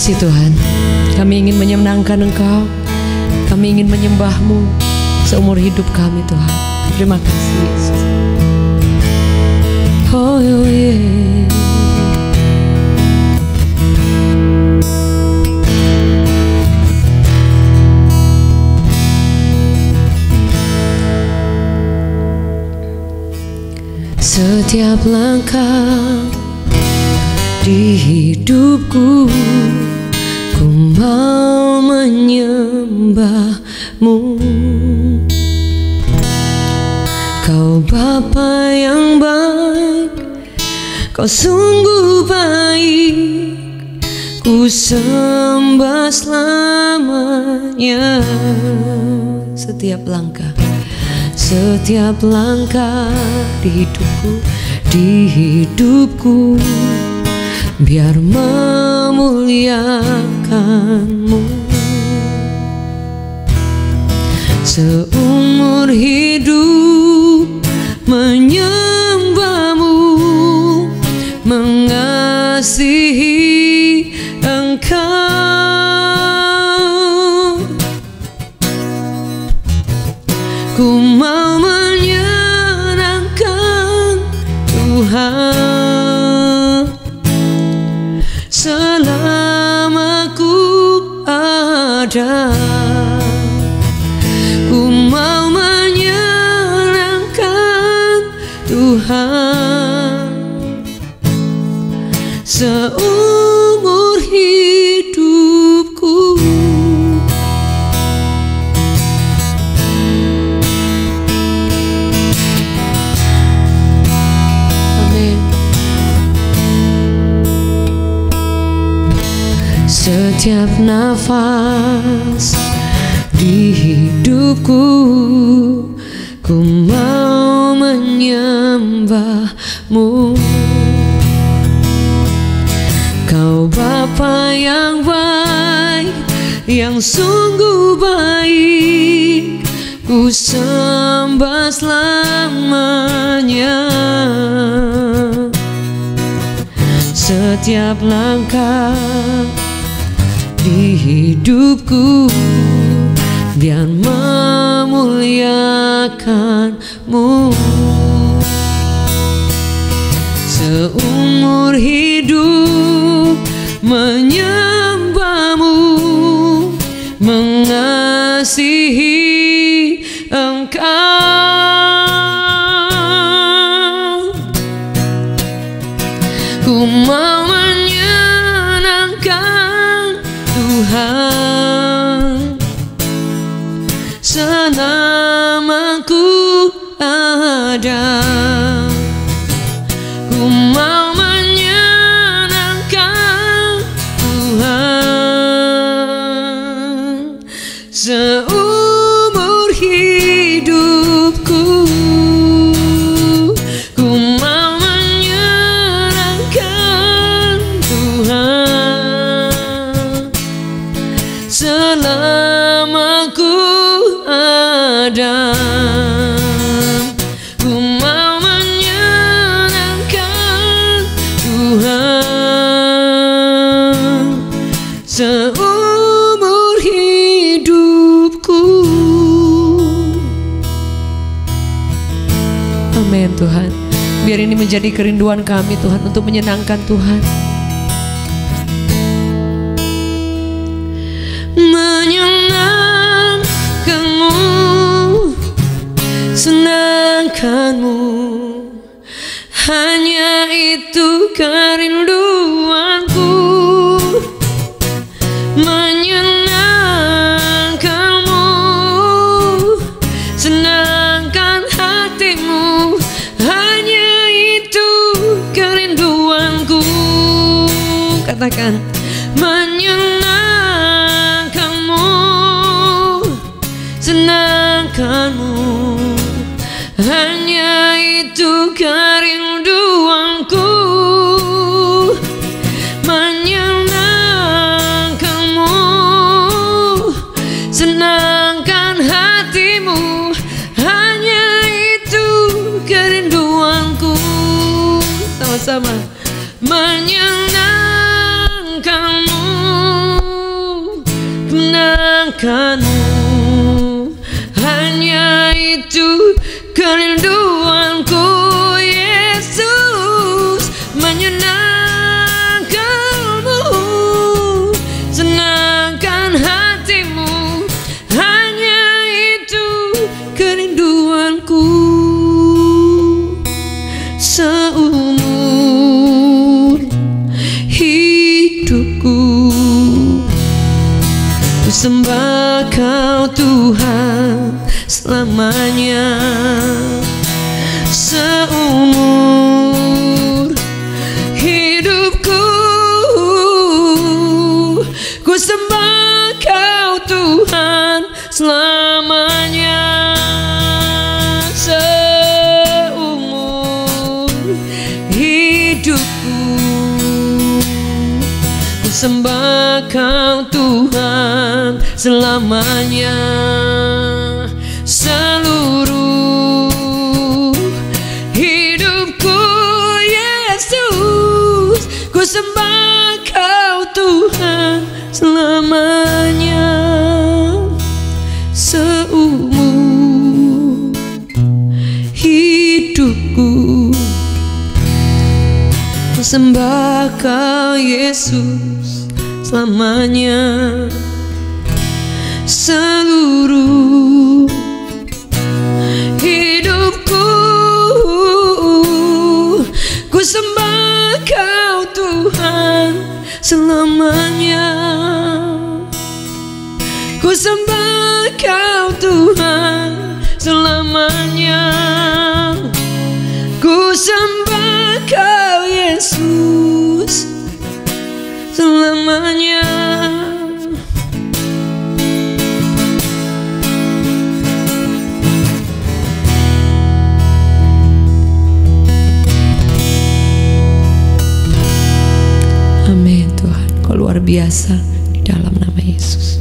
kasih Tuhan. Kami ingin menyenangkan Engkau. Kami ingin menyembah-Mu seumur hidup kami Tuhan. Terima kasih Yesus. Oh yeah. Setiap langkah di hidupku, ku mau menyembah-Mu. Kau Bapa yang baik, Kau sungguh baik, ku sembah selamanya. Setiap langkah di hidupku, biar memuliakan-Mu. Seumur hidup menyembah-Mu, mengasihi Engkau. Ku mau menyenangkan Tuhan selama ku ada. Ku mau menyenangkan Tuhan seumur hidupku. Amin. Setiap nafas di hidupku, ku mau menyembah-Mu. Kau Bapa yang baik, yang sungguh baik, ku sembah selamanya. Setiap langkah di hidupku, biar memuliakan-Mu. Seumur hidup menyembah-Mu, mengasihi Engkau. Ku mau menyenangkan Tuhan selama ku ada. Ku mau menyenangkan Tuhan seumur hidupku. Ku mau menyenangkan Tuhan selama ku ada. Ku mau menyenangkan Tuhan seumur hidupku. Amin Tuhan. Biar ini menjadi kerinduan kami Tuhan, untuk menyenangkan Tuhan. Menyenangkan-Mu, senangkan-Mu, hanya itu kerinduanku. Menyenangkan-Mu, senangkan hatimu, hanya itu kerinduanku. Katakan, menyenangkan-Mu, senangkan-Mu, hanya itu kerinduanku. Menyenangkan-Mu, senangkan hatimu, hanya itu kerinduanku. Sama-sama. Menyenangkan-Mu, menyenangkanmu, hanya itu kerinduanku. Yesus, menyenangkanmu, senangkan hatimu, hanya itu kerinduanku. Seumur hidupku ku sembah Kau Tuhan selamanya. Seumur hidupku ku sembah Kau Tuhan selamanya. Seumur hidupku ku sembah Kau Tuhan selamanya. Seluruh hidupku Yesus, ku sembah Kau Tuhan selamanya. Seumur hidupku ku sembah Kau Yesus selamanya. Seluruh hidupku ku sembah Kau Tuhan selamanya. Ku sembah Kau Tuhan selamanya. Ku sembah Kau Yesus selamanya. Amin Tuhan, Kau luar biasa di dalam nama Yesus.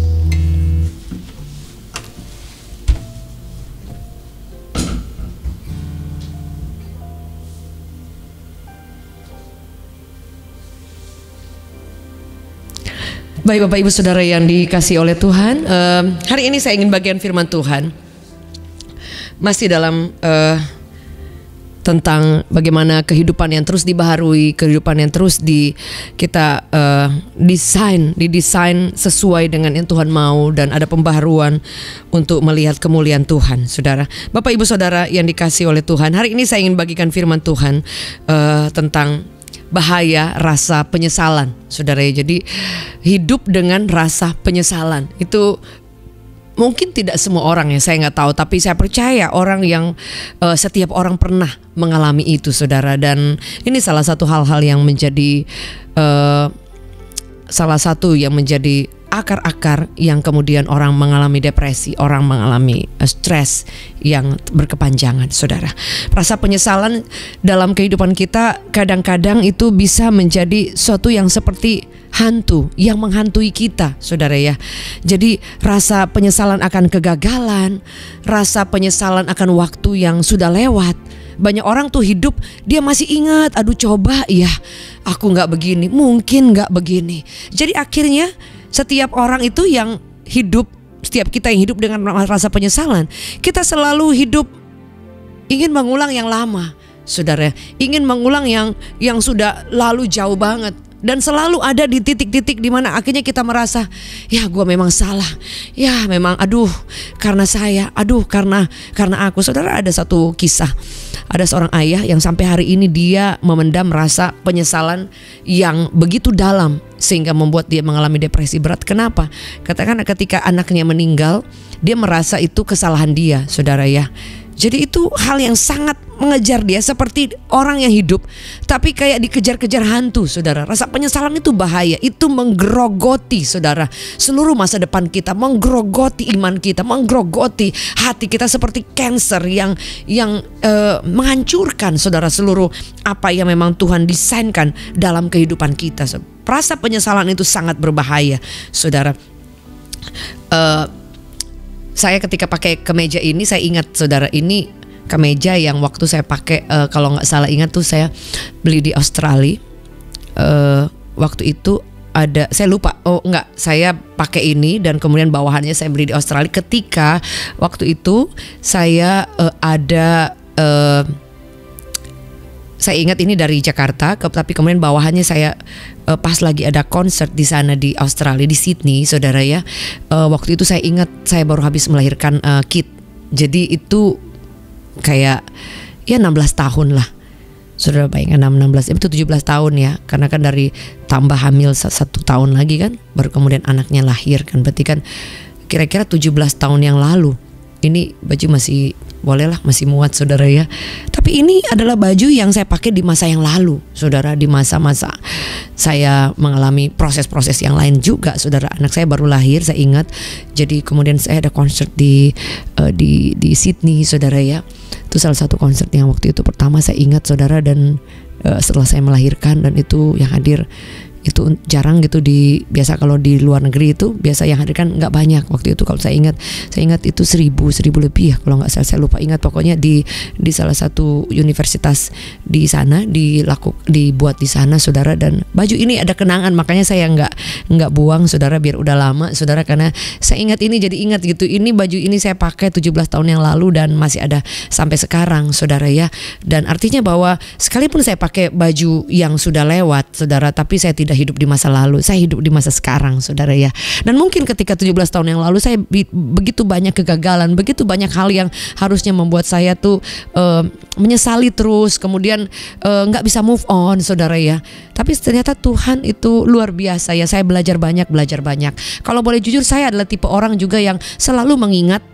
Baik Bapak Ibu Saudara yang dikasihi oleh Tuhan, hari ini saya ingin bagian firman Tuhan masih dalam tentang bagaimana kehidupan yang terus dibaharui, kehidupan yang terus kita didesain sesuai dengan yang Tuhan mau, dan ada pembaharuan untuk melihat kemuliaan Tuhan. Saudara, Bapak Ibu Saudara yang dikasihi oleh Tuhan, hari ini saya ingin bagikan firman Tuhan tentang bahaya rasa penyesalan, saudara ya. Jadi hidup dengan rasa penyesalan itu mungkin tidak semua orang ya, saya nggak tahu, tapi saya percaya setiap orang pernah mengalami itu, saudara. Dan ini salah satu hal-hal yang menjadi akar-akar yang kemudian orang mengalami depresi, orang mengalami stres yang berkepanjangan, saudara. Rasa penyesalan dalam kehidupan kita kadang-kadang itu bisa menjadi suatu yang seperti hantu yang menghantui kita, saudara ya. Jadi rasa penyesalan akan kegagalan, rasa penyesalan akan waktu yang sudah lewat. Banyak orang tuh hidup dia masih ingat, aduh coba ya aku nggak begini, mungkin nggak begini. Jadi akhirnya setiap orang itu yang hidup, setiap kita yang hidup dengan rasa penyesalan, kita selalu hidup ingin mengulang yang lama, saudara. Ingin mengulang yang sudah lalu jauh banget. Dan selalu ada di titik-titik di mana akhirnya kita merasa, ya gue memang salah, ya memang aduh karena saya, aduh karena aku. Saudara, ada satu kisah, ada seorang ayah yang sampai hari ini dia memendam rasa penyesalan yang begitu dalam sehingga membuat dia mengalami depresi berat. Kenapa? Katakan ketika anaknya meninggal, dia merasa itu kesalahan dia, saudara ya. Jadi itu hal yang sangat mengejar dia, seperti orang yang hidup tapi kayak dikejar-kejar hantu, saudara. Rasa penyesalan itu bahaya, itu menggerogoti, saudara, seluruh masa depan kita, menggerogoti iman kita, menggerogoti hati kita seperti kanker yang menghancurkan, saudara, seluruh apa yang memang Tuhan desainkan dalam kehidupan kita. Rasa penyesalan itu sangat berbahaya, saudara. Saya ketika pakai kemeja ini, saya ingat, saudara, ini kemeja yang waktu saya pakai, kalau nggak salah ingat tuh saya beli di Australia. Waktu itu ada, saya lupa, oh enggak, saya pakai ini dan kemudian bawahannya saya beli di Australia ketika waktu itu saya saya ingat ini dari Jakarta, tapi kemudian bawahannya saya pas lagi ada konser di sana di Australia, di Sydney, saudara ya. Waktu itu saya ingat saya baru habis melahirkan kid, jadi itu kayak ya 16 tahun lah. Saudara bayangkan 16, itu 17 tahun ya. Karena kan dari tambah hamil 1 tahun lagi kan, baru kemudian anaknya lahir kan. Berarti kan kira-kira 17 tahun yang lalu. Ini baju masih bolehlah, masih muat saudara ya. Tapi ini adalah baju yang saya pakai di masa yang lalu, saudara. Di masa-masa saya mengalami proses-proses yang lain juga, saudara. Anak saya baru lahir, saya ingat. Jadi kemudian saya ada konser di Sydney, saudara ya. Itu salah satu konser yang waktu itu pertama saya ingat, saudara. Dan setelah saya melahirkan, dan itu yang hadir itu jarang gitu, biasa kalau di luar negeri itu biasa yang hadir kan nggak banyak. Waktu itu kalau saya ingat itu 1000 lebih ya kalau nggak salah, saya lupa ingat. Pokoknya di salah satu universitas di sana dibuat di sana, saudara. Dan baju ini ada kenangan, makanya saya nggak buang, saudara, biar udah lama, saudara, karena saya ingat ini, jadi ingat gitu. Ini baju ini saya pakai 17 tahun yang lalu dan masih ada sampai sekarang, saudara ya. Dan artinya bahwa sekalipun saya pakai baju yang sudah lewat, saudara, tapi saya tidak hidup di masa lalu, saya hidup di masa sekarang, saudara ya. Dan mungkin ketika 17 tahun yang lalu saya begitu banyak kegagalan, begitu banyak hal yang harusnya membuat saya tuh menyesali terus, kemudian nggak bisa move on, saudara ya. Tapi ternyata Tuhan itu luar biasa ya. Saya belajar banyak. Kalau boleh jujur, saya adalah tipe orang juga yang selalu mengingat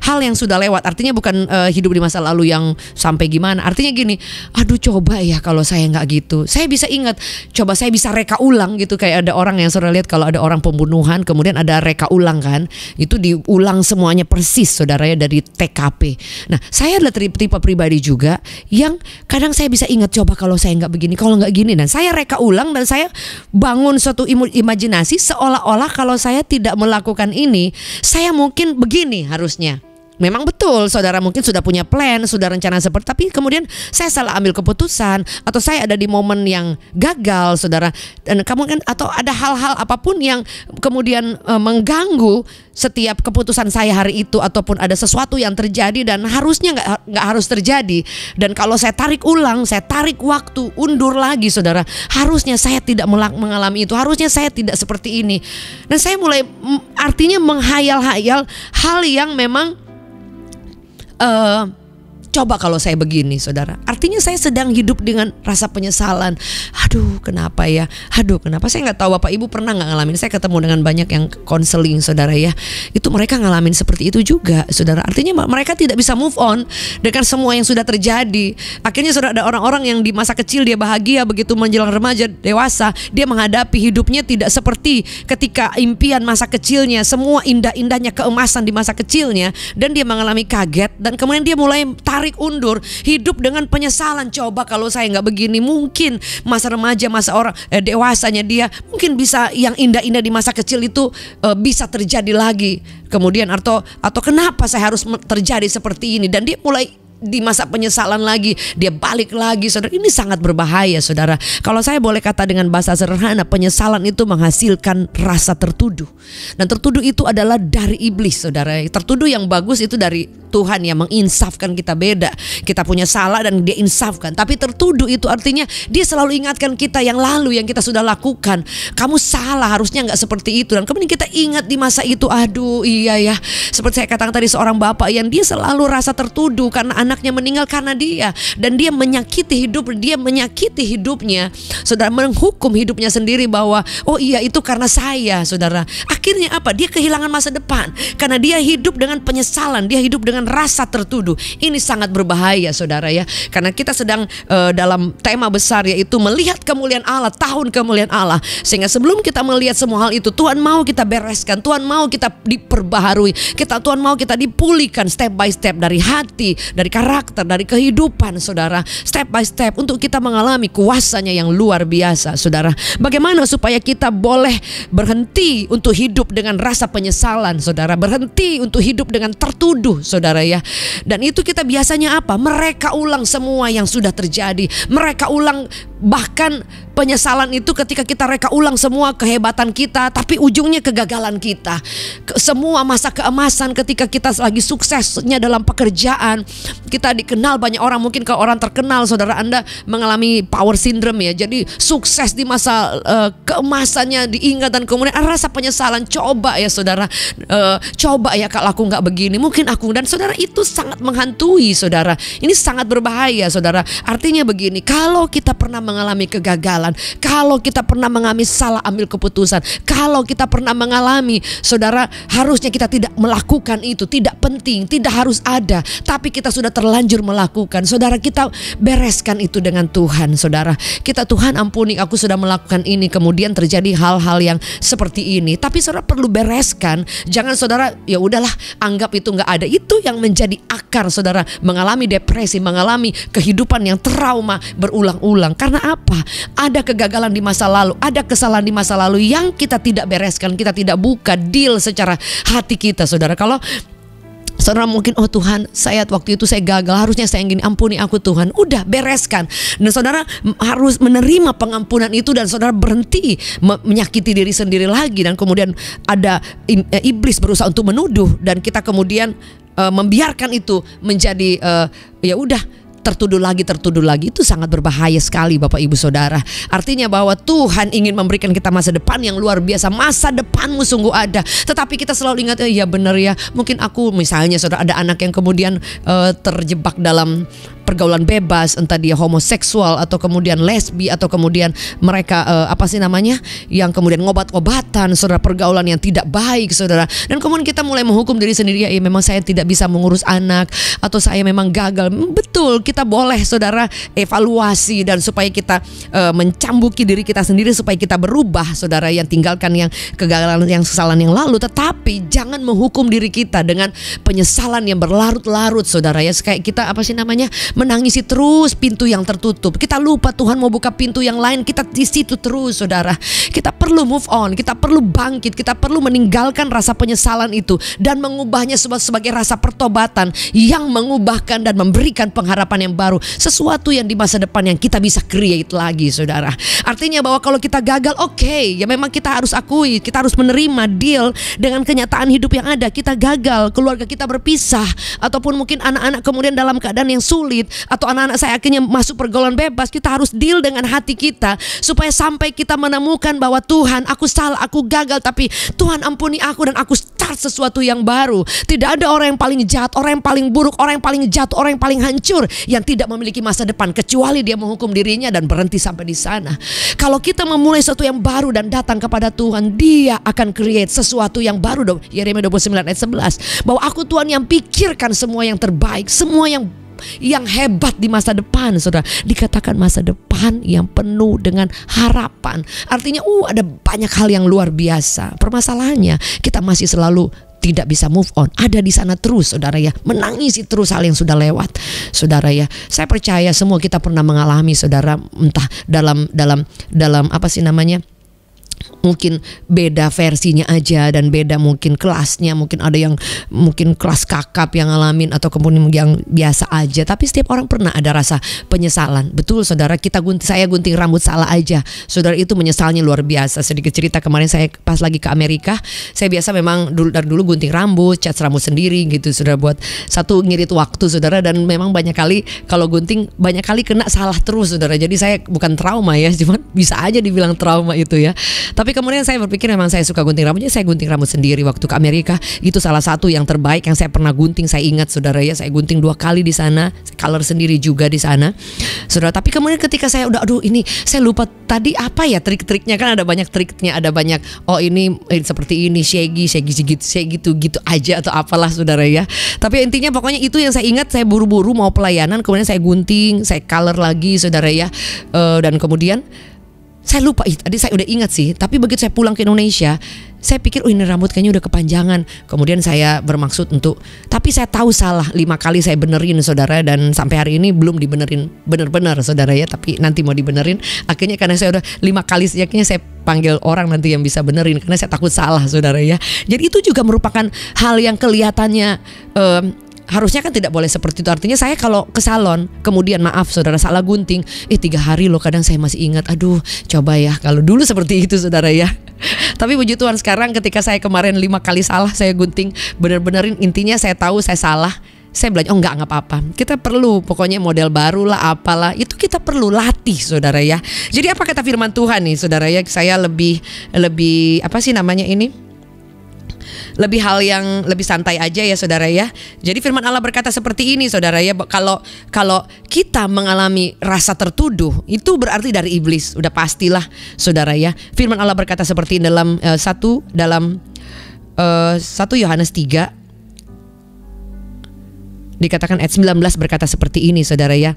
hal yang sudah lewat. Artinya bukan hidup di masa lalu yang sampai gimana. Artinya gini, aduh coba ya kalau saya nggak gitu. Saya bisa ingat, coba saya bisa reka ulang gitu. Kayak ada orang yang saudara lihat kalau ada orang pembunuhan, kemudian ada reka ulang kan. Itu diulang semuanya persis, saudara ya, dari TKP. Nah, saya adalah tipe pribadi juga yang kadang saya bisa ingat, coba kalau saya nggak begini, kalau nggak gini. Dan saya reka ulang dan saya bangun suatu imajinasi seolah-olah kalau saya tidak melakukan ini, saya mungkin begini harusnya. Memang betul, saudara mungkin sudah punya plan, sudah rencana seperti, tapi kemudian saya salah ambil keputusan, atau saya ada di momen yang gagal, saudara. Dan kamu kan, atau ada hal-hal apapun yang kemudian mengganggu setiap keputusan saya hari itu, ataupun ada sesuatu yang terjadi dan harusnya nggak harus terjadi. Dan kalau saya tarik ulang, saya tarik waktu, undur lagi, saudara, harusnya saya tidak mengalami itu, harusnya saya tidak seperti ini. Dan saya mulai artinya menghayal-hayal hal yang memang coba kalau saya begini, saudara. Artinya saya sedang hidup dengan rasa penyesalan. Aduh kenapa ya, aduh kenapa. Saya nggak tahu Bapak Ibu pernah nggak ngalamin. Saya ketemu dengan banyak yang konseling, saudara ya. Itu mereka ngalamin seperti itu juga, saudara. Artinya mereka tidak bisa move on dengan semua yang sudah terjadi. Akhirnya saudara, ada orang-orang yang di masa kecil dia bahagia, begitu menjelang remaja, dewasa, dia menghadapi hidupnya tidak seperti ketika impian masa kecilnya, semua indah-indahnya, keemasan di masa kecilnya. Dan dia mengalami kaget, dan kemudian dia mulai tarik undur, hidup dengan penyesalan. Coba kalau saya nggak begini, mungkin masa remaja, masa orang dewasanya dia mungkin bisa, yang indah-indah di masa kecil itu bisa terjadi lagi. Kemudian atau kenapa saya harus terjadi seperti ini, dan dia mulai di masa penyesalan lagi, dia balik lagi, saudara. Ini sangat berbahaya, saudara. Kalau saya boleh kata dengan bahasa sederhana, penyesalan itu menghasilkan rasa tertuduh. Dan tertuduh itu adalah dari iblis, saudara. Tertuduh yang bagus itu dari Tuhan yang menginsafkan kita, beda. Kita punya salah dan dia insafkan. Tapi tertuduh itu artinya dia selalu ingatkan kita yang lalu, yang kita sudah lakukan. Kamu salah, harusnya nggak seperti itu. Dan kemudian kita ingat di masa itu, aduh iya ya. Seperti saya katakan tadi, seorang bapak yang dia selalu rasa tertuduh karena anaknya meninggal karena dia, dan dia menyakiti hidupnya, saudara, menghukum hidupnya sendiri bahwa oh iya itu karena saya, saudara. Akhirnya apa? Dia kehilangan masa depan karena dia hidup dengan penyesalan, dia hidup dengan rasa tertuduh. Ini sangat berbahaya, saudara ya, karena kita sedang dalam tema besar, yaitu melihat kemuliaan Allah, tahun kemuliaan Allah. Sehingga sebelum kita melihat semua hal itu, Tuhan mau kita bereskan, Tuhan mau kita diperbaharui, Tuhan mau kita dipulihkan step by step, dari hati, dari karakter, dari kehidupan, saudara, step by step, untuk kita mengalami kuasanya yang luar biasa, saudara. Bagaimana supaya kita boleh berhenti untuk hidup dengan rasa penyesalan, saudara, berhenti untuk hidup dengan tertuduh, saudara. saudara ya. Dan itu kita biasanya apa? Mereka ulang semua yang sudah terjadi. Mereka ulang, bahkan penyesalan itu ketika kita reka ulang semua kehebatan kita, tapi ujungnya kegagalan kita. Semua masa keemasan ketika kita lagi suksesnya dalam pekerjaan, kita dikenal banyak orang, mungkin kalau orang terkenal, saudara Anda mengalami power syndrome ya. Jadi sukses di masa keemasannya diingat dan kemudian rasa penyesalan. Coba ya saudara, coba ya kalau aku nggak begini, mungkin aku, dan saudara itu sangat menghantui saudara. Ini sangat berbahaya saudara. Artinya begini, kalau kita pernah mengalami kegagalan, kalau kita pernah mengalami salah ambil keputusan, kalau kita pernah mengalami, saudara, harusnya kita tidak melakukan itu, tidak penting, tidak harus ada, tapi kita sudah terlanjur melakukan. Saudara, kita bereskan itu dengan Tuhan, saudara. Kita, Tuhan ampuni aku sudah melakukan ini, kemudian terjadi hal-hal yang seperti ini. Tapi saudara perlu bereskan. Jangan saudara, ya udahlah, anggap itu nggak ada. Itu yang menjadi akar saudara mengalami depresi, mengalami kehidupan yang trauma berulang-ulang. Karena apa? Ada kegagalan di masa lalu, ada kesalahan di masa lalu yang kita tidak bereskan, kita tidak buka deal secara hati kita, saudara. Kalau saudara mungkin, oh Tuhan, saya waktu itu saya gagal, harusnya saya gini, ampuni aku Tuhan. Udah bereskan. Dan saudara harus menerima pengampunan itu, dan saudara berhenti menyakiti diri sendiri lagi. Dan kemudian ada iblis berusaha untuk menuduh, dan kita kemudian membiarkan itu menjadi ya udah, tertuduh lagi. Itu sangat berbahaya sekali Bapak Ibu Saudara. Artinya bahwa Tuhan ingin memberikan kita masa depan yang luar biasa. Masa depanmu sungguh ada. Tetapi kita selalu ingat, ya benar ya, mungkin aku, misalnya saudara ada anak yang kemudian terjebak dalam pergaulan bebas, entah dia homoseksual atau kemudian lesbi, atau kemudian mereka apa sih namanya, yang kemudian ngobat-obatan, saudara, pergaulan yang tidak baik saudara. Dan kemudian kita mulai menghukum diri sendiri, ya memang saya tidak bisa mengurus anak, atau saya memang gagal. Betul, kita boleh saudara evaluasi, dan supaya kita mencambuki diri kita sendiri supaya kita berubah saudara, yang tinggalkan yang kegagalan, yang kesalahan yang lalu. Tetapi jangan menghukum diri kita dengan penyesalan yang berlarut-larut saudara ya. Kayak kita apa sih namanya, menangisi terus pintu yang tertutup. Kita lupa Tuhan mau buka pintu yang lain, kita di situ terus saudara. Kita perlu move on, kita perlu bangkit, kita perlu meninggalkan rasa penyesalan itu dan mengubahnya sebagai rasa pertobatan yang mengubahkan dan memberikan pengharapan yang baru, sesuatu yang di masa depan yang kita bisa create lagi saudara. Artinya bahwa kalau kita gagal, oke, ya memang kita harus akui, kita harus menerima deal dengan kenyataan hidup yang ada. Kita gagal, keluarga kita berpisah, ataupun mungkin anak-anak kemudian dalam keadaan yang sulit, atau anak-anak saya akhirnya masuk pergaulan bebas. Kita harus deal dengan hati kita supaya sampai kita menemukan bahwa Tuhan, aku salah, aku gagal, tapi Tuhan ampuni aku dan aku start sesuatu yang baru. Tidak ada orang yang paling jahat, orang yang paling buruk, orang yang paling jatuh, orang yang paling hancur yang tidak memiliki masa depan, kecuali dia menghukum dirinya dan berhenti sampai di sana. Kalau kita memulai sesuatu yang baru dan datang kepada Tuhan, Dia akan create sesuatu yang baru. Yeremia 29 ayat 11, bahwa aku Tuhan yang pikirkan semua yang terbaik, semua yang hebat di masa depan saudara. Dikatakan masa depan yang penuh dengan harapan. Artinya ada banyak hal yang luar biasa. Permasalahannya kita masih selalu tidak bisa move on, ada di sana terus saudara ya, menangisi terus hal yang sudah lewat saudara ya. Saya percaya semua kita pernah mengalami saudara, entah dalam apa sih namanya, mungkin beda versinya aja dan beda mungkin kelasnya. Mungkin ada yang mungkin kelas kakap yang ngalamin, atau kemudian yang biasa aja. Tapi setiap orang pernah ada rasa penyesalan. Betul saudara, saya gunting rambut salah aja saudara, itu menyesalnya luar biasa. Sedikit cerita, kemarin saya pas lagi ke Amerika, saya biasa memang dari dulu gunting rambut, cat rambut sendiri gitu saudara, buat satu ngirit waktu saudara. Dan memang banyak kali kalau gunting banyak kali kena salah terus saudara. Jadi saya bukan trauma ya, cuman bisa aja dibilang trauma itu ya. Tapi kemudian saya berpikir memang saya suka gunting rambutnya, saya gunting rambut sendiri waktu ke Amerika. Itu salah satu yang terbaik yang saya pernah gunting. Saya ingat saudara ya, saya gunting 2 kali di sana, color sendiri juga di sana saudara. Tapi kemudian ketika saya udah ini saya lupa tadi apa ya trik-triknya, kan ada banyak triknya, ada banyak, ini seperti ini, shaggy gitu aja atau apalah saudara ya. Tapi intinya pokoknya itu yang saya ingat. Saya buru-buru mau pelayanan, kemudian saya gunting, saya color lagi saudara ya. Dan kemudian saya lupa, tadi saya udah ingat sih. Tapi begitu saya pulang ke Indonesia, saya pikir ini rambut kayaknya udah kepanjangan. Kemudian saya bermaksud untuk, tapi saya tahu salah. 5 kali saya benerin saudara, dan sampai hari ini belum dibenerin bener-bener saudara ya. Tapi nanti mau dibenerin. Akhirnya karena saya udah 5 kali, akhirnya saya panggil orang nanti yang bisa benerin, karena saya takut salah saudara ya. Jadi itu juga merupakan hal yang kelihatannya harusnya kan tidak boleh seperti itu. Artinya saya kalau ke salon, kemudian maaf saudara salah gunting, 3 hari loh kadang saya masih ingat. Aduh, coba ya kalau dulu seperti itu saudara ya. Tapi puji Tuhan sekarang ketika saya kemarin 5 kali salah saya gunting, bener-benerin intinya saya tahu saya salah. Saya bilang, oh enggak apa-apa. Kita perlu pokoknya model baru lah apalah. Itu kita perlu latih saudara ya. Jadi apa kata firman Tuhan nih saudara ya. Saya lebih apa sih namanya ini, lebih hal yang lebih santai aja ya saudara ya. Jadi firman Allah berkata seperti ini saudara ya. Kalau kita mengalami rasa tertuduh, itu berarti dari iblis. Udah pastilah saudara ya. Firman Allah berkata seperti ini dalam 1 Yohanes 3. Dikatakan ayat 19 berkata seperti ini saudara ya.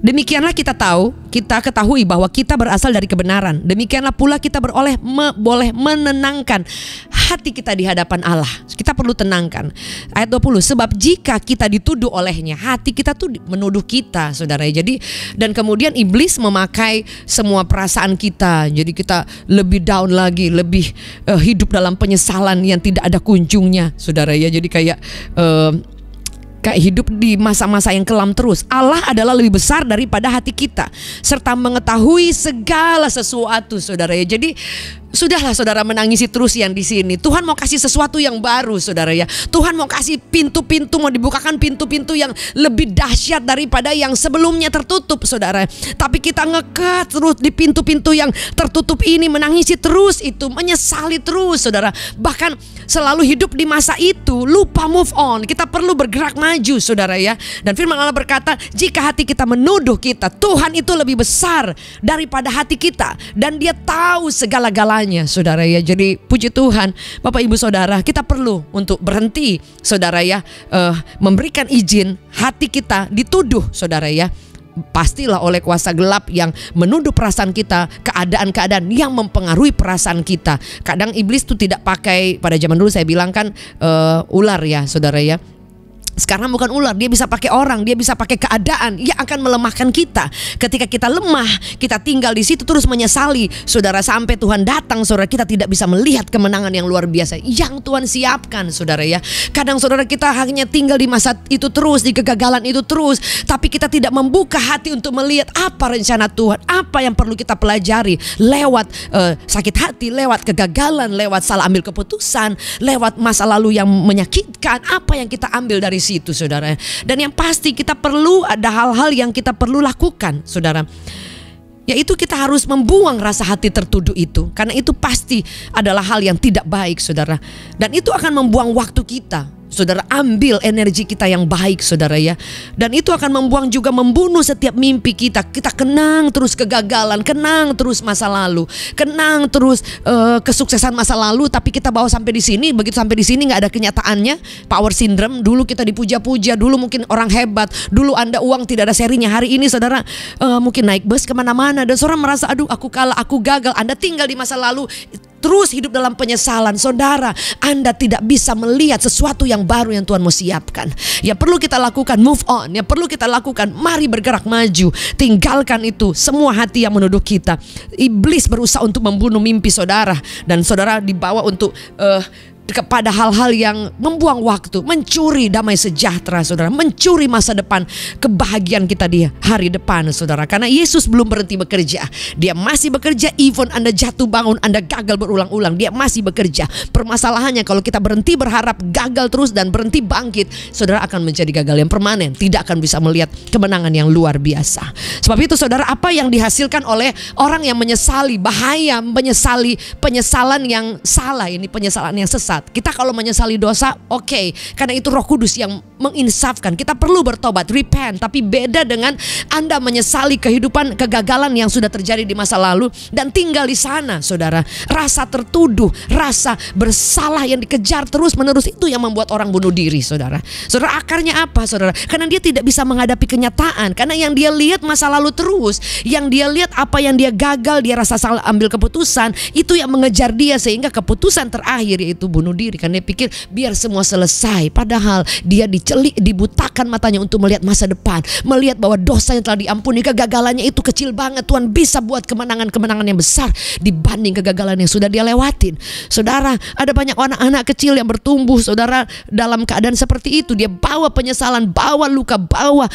Demikianlah kita ketahui bahwa kita berasal dari kebenaran. Demikianlah pula kita boleh menenangkan hati kita di hadapan Allah. Kita perlu tenangkan. Ayat 20, sebab jika kita dituduh olehnya, hati kita tuh menuduh kita saudara. Jadi dan kemudian iblis memakai semua perasaan kita. Jadi kita lebih down lagi, lebih hidup dalam penyesalan yang tidak ada kunjungnya saudara ya. Jadi kayak hidup di masa-masa yang kelam terus. Allah adalah lebih besar daripada hati kita, serta mengetahui segala sesuatu saudara ya. Jadi sudahlah saudara menangisi terus yang di sini. Tuhan mau kasih sesuatu yang baru saudara ya. Tuhan mau kasih pintu-pintu, mau dibukakan pintu-pintu yang lebih dahsyat daripada yang sebelumnya tertutup saudara. Tapi kita ngekat terus di pintu-pintu yang tertutup ini, menangisi terus itu, menyesali terus saudara. Bahkan selalu hidup di masa itu, lupa move on. Kita perlu bergerak maju saudara ya. Dan firman Allah berkata, jika hati kita menuduh kita, Tuhan itu lebih besar daripada hati kita, dan Dia tahu segala-galanya saudara ya. Jadi puji Tuhan Bapak Ibu Saudara, kita perlu untuk berhenti saudara ya, memberikan izin hati kita dituduh saudara ya. Pastilah oleh kuasa gelap yang menuduh perasaan kita, keadaan-keadaan yang mempengaruhi perasaan kita. Kadang iblis tuh tidak pakai, pada zaman dulu saya bilang kan ular ya saudara ya. Sekarang bukan ular, dia bisa pakai orang, dia bisa pakai keadaan yang akan melemahkan kita. Ketika kita lemah, kita tinggal di situ terus menyesali, saudara, sampai Tuhan datang, saudara, kita tidak bisa melihat kemenangan yang luar biasa yang Tuhan siapkan, saudara ya. Kadang saudara kita hanya tinggal di masa itu terus, di kegagalan itu terus, tapi kita tidak membuka hati untuk melihat apa rencana Tuhan, apa yang perlu kita pelajari lewat sakit hati, lewat kegagalan, lewat salah ambil keputusan, lewat masa lalu yang menyakitkan, apa yang kita ambil dari situ, saudara. Dan yang pasti kita perlu, ada hal-hal yang kita perlu lakukan, saudara. Yaitu kita harus membuang rasa hati tertuduh itu, karena itu pasti adalah hal yang tidak baik, saudara. Dan itu akan membuang waktu kita, saudara. Ambil energi kita yang baik, saudara ya. Dan itu akan membunuh setiap mimpi kita. Kita kenang terus kegagalan, kenang terus masa lalu, kenang terus kesuksesan masa lalu. Tapi kita bawa sampai di sini. Begitu sampai di sini nggak ada kenyataannya. Power syndrome. Dulu kita dipuja-puja, dulu mungkin orang hebat, dulu Anda uang tidak ada serinya. Hari ini saudara mungkin naik bus kemana-mana, dan saudara merasa aduh aku kalah, aku gagal. Anda tinggal di masa lalu, terus hidup dalam penyesalan. Saudara, Anda tidak bisa melihat sesuatu yang baru yang Tuhan mau siapkan. Ya perlu kita lakukan move on, ya perlu kita lakukan, mari bergerak maju. Tinggalkan itu semua hati yang menuduh kita. Iblis berusaha untuk membunuh mimpi saudara, dan saudara dibawa untuk kepada hal-hal yang membuang waktu, mencuri damai sejahtera, saudara, mencuri masa depan, kebahagiaan kita di hari depan, saudara. Karena Yesus belum berhenti bekerja, Dia masih bekerja. Even Anda jatuh bangun, Anda gagal berulang-ulang, Dia masih bekerja. Permasalahannya kalau kita berhenti berharap, gagal terus dan berhenti bangkit, saudara akan menjadi gagal yang permanen, tidak akan bisa melihat kemenangan yang luar biasa. Sebab itu saudara, apa yang dihasilkan oleh orang yang menyesali, bahaya menyesali penyesalan yang salah, ini penyesalan yang sesat. Kita kalau menyesali dosa, oke, karena itu Roh Kudus yang menginsafkan. Kita perlu bertobat, repent. Tapi beda dengan Anda menyesali kehidupan, kegagalan yang sudah terjadi di masa lalu dan tinggal di sana, saudara. Rasa tertuduh, rasa bersalah yang dikejar terus menerus, itu yang membuat orang bunuh diri, saudara. Saudara, akarnya apa, saudara? Karena dia tidak bisa menghadapi kenyataan. Karena yang dia lihat masa lalu terus, yang dia lihat apa yang dia gagal, dia rasa salah ambil keputusan, itu yang mengejar dia, sehingga keputusan terakhir yaitu bunuh bunuh diri karena dia pikir biar semua selesai. Padahal dia dibutakan matanya untuk melihat masa depan, melihat bahwa dosa yang telah diampuni, kegagalannya itu kecil banget. Tuhan bisa buat kemenangan-kemenangan yang besar dibanding kegagalan yang sudah dia lewatin. Saudara, ada banyak anak-anak kecil yang bertumbuh, saudara, dalam keadaan seperti itu. Dia bawa penyesalan, bawa luka, bawa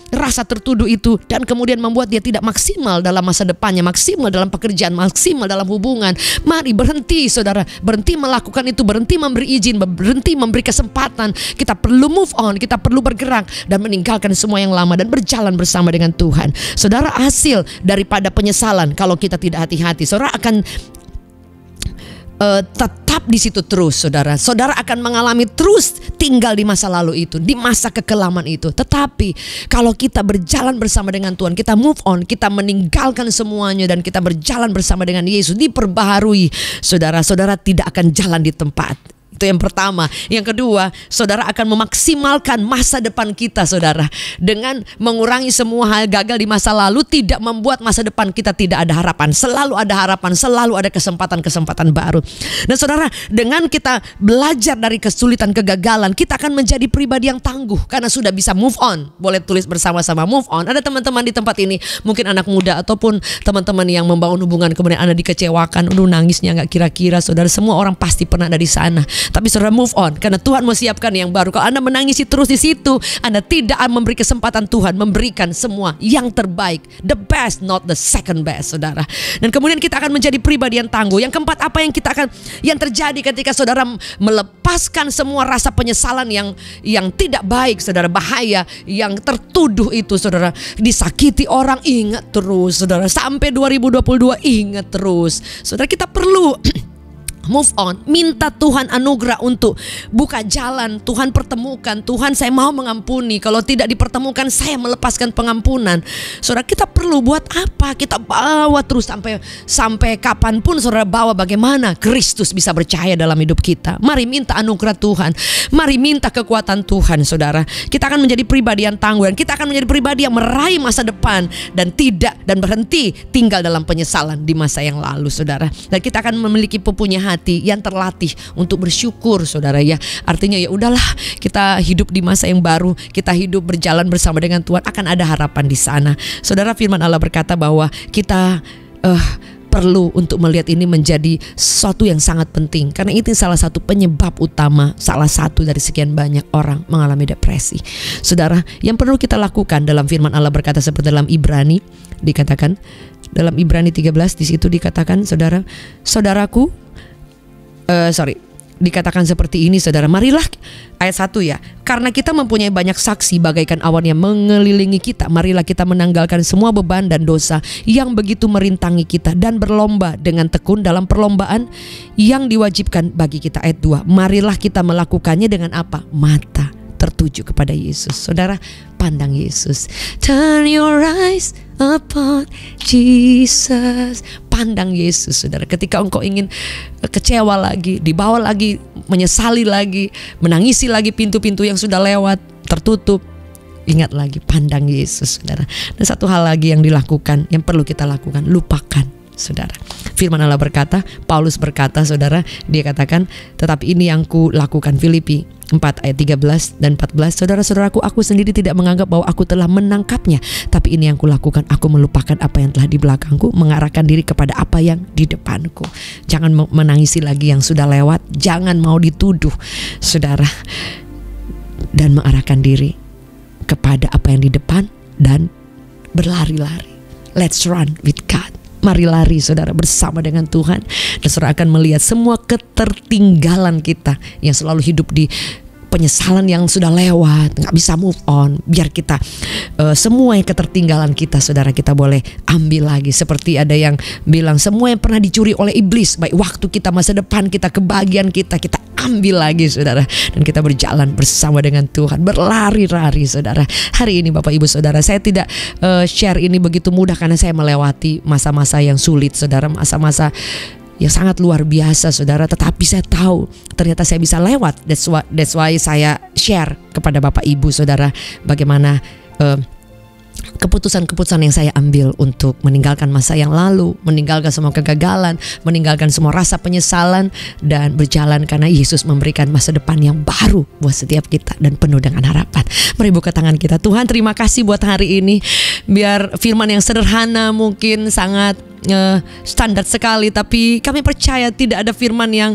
rasa tertuduh itu, dan kemudian membuat dia tidak maksimal dalam masa depannya, maksimal dalam pekerjaan, maksimal dalam hubungan. Mari berhenti, saudara, berhenti melakukan itu, berhenti memberi izin, berhenti memberi kesempatan. Kita perlu move on, kita perlu bergerak dan meninggalkan semua yang lama dan berjalan bersama dengan Tuhan. Saudara, hasil daripada penyesalan kalau kita tidak hati-hati, saudara akan tetap di situ terus, saudara. Saudara akan mengalami terus tinggal di masa lalu itu, di masa kekelaman itu. Tetapi kalau kita berjalan bersama dengan Tuhan, kita move on, kita meninggalkan semuanya dan kita berjalan bersama dengan Yesus, diperbaharui, saudara-saudara tidak akan jalan di tempat. Itu yang pertama. Yang kedua, saudara akan memaksimalkan masa depan kita, saudara, dengan mengurangi semua hal gagal di masa lalu. Tidak membuat masa depan kita tidak ada harapan. Selalu ada harapan, selalu ada kesempatan-kesempatan baru. Dan saudara, dengan kita belajar dari kesulitan, kegagalan, kita akan menjadi pribadi yang tangguh karena sudah bisa move on. Boleh tulis bersama-sama, move on. Ada teman-teman di tempat ini, mungkin anak muda ataupun teman-teman yang membangun hubungan kemudian Anda dikecewakan, nangisnya nggak kira-kira. Saudara, semua orang pasti pernah ada di sana. Tapi saudara move on karena Tuhan mau siapkan yang baru. Kalau Anda menangisi terus di situ, Anda tidak memberi kesempatan Tuhan memberikan semua yang terbaik, the best, not the second best, saudara. Dan kemudian kita akan menjadi pribadi yang tangguh. Yang keempat, apa yang terjadi ketika saudara melepaskan semua rasa penyesalan yang tidak baik, saudara, bahaya, yang tertuduh itu, saudara, disakiti orang, ingat terus, saudara, sampai 2022 ingat terus, saudara. Kita perlu move on, minta Tuhan anugerah untuk buka jalan. Tuhan pertemukan, Tuhan saya mau mengampuni. Kalau tidak dipertemukan, saya melepaskan pengampunan. Saudara, kita perlu buat apa? Kita bawa terus sampai kapanpun, saudara, bawa bagaimana Kristus bisa bercahaya dalam hidup kita. Mari minta anugerah Tuhan, mari minta kekuatan Tuhan, saudara. Kita akan menjadi pribadi yang tangguh, dan kita akan menjadi pribadi yang meraih masa depan dan berhenti tinggal dalam penyesalan di masa yang lalu, saudara. Dan kita akan memiliki pupunya hati yang terlatih untuk bersyukur, saudara, ya. Artinya ya udahlah, kita hidup di masa yang baru, kita hidup berjalan bersama dengan Tuhan, akan ada harapan di sana. Saudara, firman Allah berkata bahwa kita perlu untuk melihat ini menjadi sesuatu yang sangat penting, karena itu salah satu penyebab utama, salah satu dari sekian banyak orang mengalami depresi. Saudara, yang perlu kita lakukan dalam firman Allah berkata seperti dalam Ibrani, dikatakan dalam Ibrani 13, di situ dikatakan, dikatakan seperti ini, saudara. Marilah, ayat 1 ya, karena kita mempunyai banyak saksi bagaikan awan yang mengelilingi kita, marilah kita menanggalkan semua beban dan dosa yang begitu merintangi kita, dan berlomba dengan tekun dalam perlombaan yang diwajibkan bagi kita. Ayat 2, marilah kita melakukannya dengan apa? Mata tertuju kepada Yesus. Saudara, pandang Yesus. Turn your eyes upon Jesus. Pandang Yesus, saudara. Ketika engkau ingin kecewa lagi, dibawa lagi, menyesali lagi, menangisi lagi pintu-pintu yang sudah lewat, tertutup, ingat lagi, pandang Yesus, saudara. Dan satu hal lagi yang dilakukan, yang perlu kita lakukan, lupakan, saudara. Firman Allah berkata, Paulus berkata, saudara, dia katakan, tetapi ini yang ku lakukan, Filipi 4 ayat 13 dan 14, saudara-saudaraku, aku sendiri tidak menganggap bahwa aku telah menangkapnya, tapi ini yang kulakukan, aku melupakan apa yang telah di belakangku, mengarahkan diri kepada apa yang di depanku. Jangan menangisi lagi yang sudah lewat, jangan mau dituduh, saudara, dan mengarahkan diri kepada apa yang di depan dan berlari-lari. Let's run with God. Mari lari, saudara, bersama dengan Tuhan, dan saudara akan melihat semua ketertinggalan kita yang selalu hidup di penyesalan yang sudah lewat, nggak bisa move on. Biar kita semua yang ketertinggalan kita, saudara, kita boleh ambil lagi. Seperti ada yang bilang, semua yang pernah dicuri oleh iblis, baik waktu kita, masa depan kita, kebahagiaan kita ambil lagi, saudara, dan kita berjalan bersama dengan Tuhan, berlari-lari, saudara. Hari ini Bapak Ibu Saudara, saya tidak share ini begitu mudah karena saya melewati masa-masa yang sulit, saudara, masa-masa yang sangat luar biasa, saudara. Tetapi saya tahu ternyata saya bisa lewat. That's why saya share kepada Bapak Ibu Saudara bagaimana keputusan-keputusan yang saya ambil untuk meninggalkan masa yang lalu, meninggalkan semua kegagalan, meninggalkan semua rasa penyesalan, dan berjalan karena Yesus memberikan masa depan yang baru buat setiap kita dan penuh dengan harapan. Mari buka tangan kita. Tuhan, terima kasih buat hari ini. Biar firman yang sederhana mungkin sangat standar sekali, tapi kami percaya tidak ada firman yang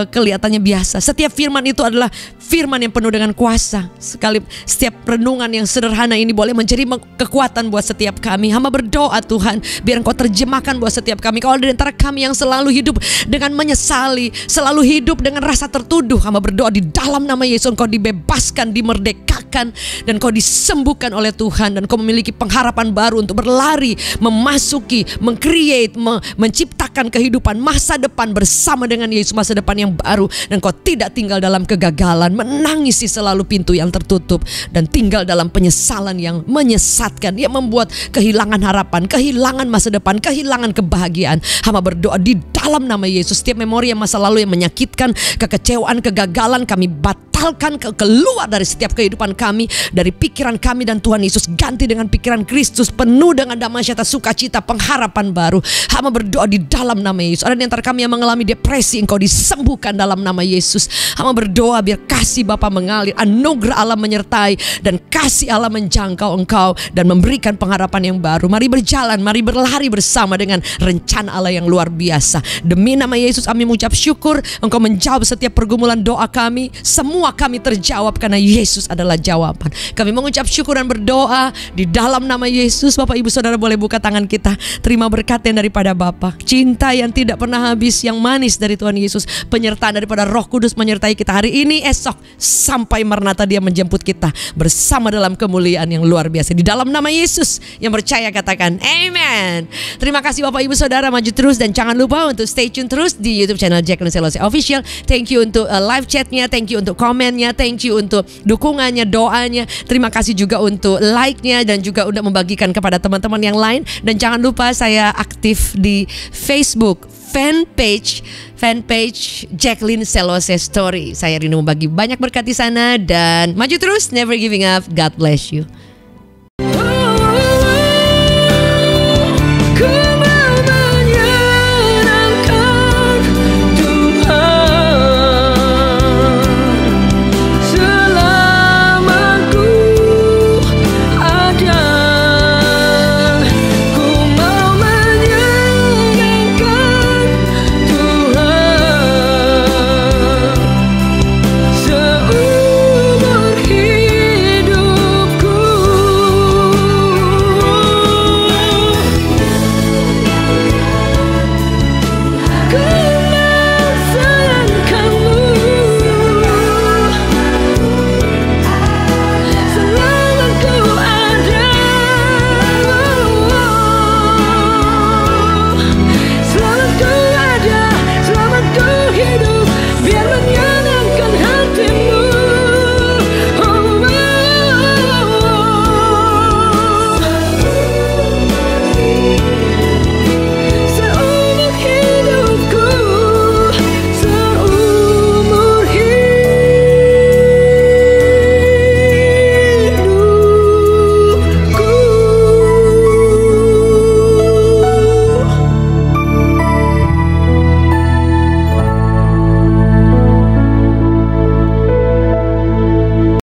kelihatannya biasa. Setiap firman itu adalah firman yang penuh dengan kuasa. Setiap renungan yang sederhana ini boleh menjadi kekuatan buat setiap kami. Hamba berdoa Tuhan, biar Engkau terjemahkan buat setiap kami. Kalau ada di antara kami yang selalu hidup dengan menyesali, selalu hidup dengan rasa tertuduh, hamba berdoa di dalam nama Yesus Engkau dibebaskan, dimerdekakan, dan Engkau disembuhkan oleh Tuhan, dan Engkau memiliki pengharapan baru untuk berlari, memasuki, menciptakan kehidupan masa depan bersama dengan Yesus, masa depan yang baru. Dan Kau tidak tinggal dalam kegagalan, menangisi selalu pintu yang tertutup, dan tinggal dalam penyesalan yang menyesatkan, yang membuat kehilangan harapan, kehilangan masa depan, kehilangan kebahagiaan. Hamba berdoa di dalam nama Yesus, setiap memori yang masa lalu yang menyakitkan, kekecewaan, kegagalan, kami batalkan, keluar dari setiap kehidupan kami, dari pikiran kami, dan Tuhan Yesus ganti dengan pikiran Kristus, penuh dengan damai sejahtera, sukacita, pengharapan baru. Hamba berdoa di dalam nama Yesus. Ada di antara kami yang mengalami depresi, Engkau disembuhkan dalam nama Yesus. Hamba berdoa biar kasih Bapa mengalir, anugerah Allah menyertai, dan kasih Allah menjangkau engkau dan memberikan pengharapan yang baru. Mari berjalan, mari berlari bersama dengan rencana Allah yang luar biasa. Demi nama Yesus kami mengucap syukur, Engkau menjawab setiap pergumulan doa kami. Semua kami terjawab karena Yesus adalah jawaban. Kami mengucap syukur dan berdoa di dalam nama Yesus. Bapak Ibu Saudara boleh buka tangan kita. Terima berkat yang daripada Bapa, cinta yang tidak pernah habis, yang manis dari Tuhan Yesus, penyertaan daripada Roh Kudus menyertai kita hari ini, esok, sampai Maranatha Dia menjemput kita bersama dalam kemuliaan yang luar biasa. Di dalam nama Yesus, yang percaya katakan amen. Terima kasih Bapak Ibu Saudara, maju terus dan jangan lupa untuk stay tune terus di YouTube channel Jacqueline Selose Official. Thank you untuk live chatnya, thank you untuk komennya, thank you untuk dukungannya, doanya. Terima kasih juga untuk like-nya dan juga untuk membagikan kepada teman-teman yang lain. Dan jangan lupa saya aktif di Facebook fanpage Jacqueline Selose Story. Saya rindu membagi banyak berkat di sana, dan maju terus, never giving up. God bless you.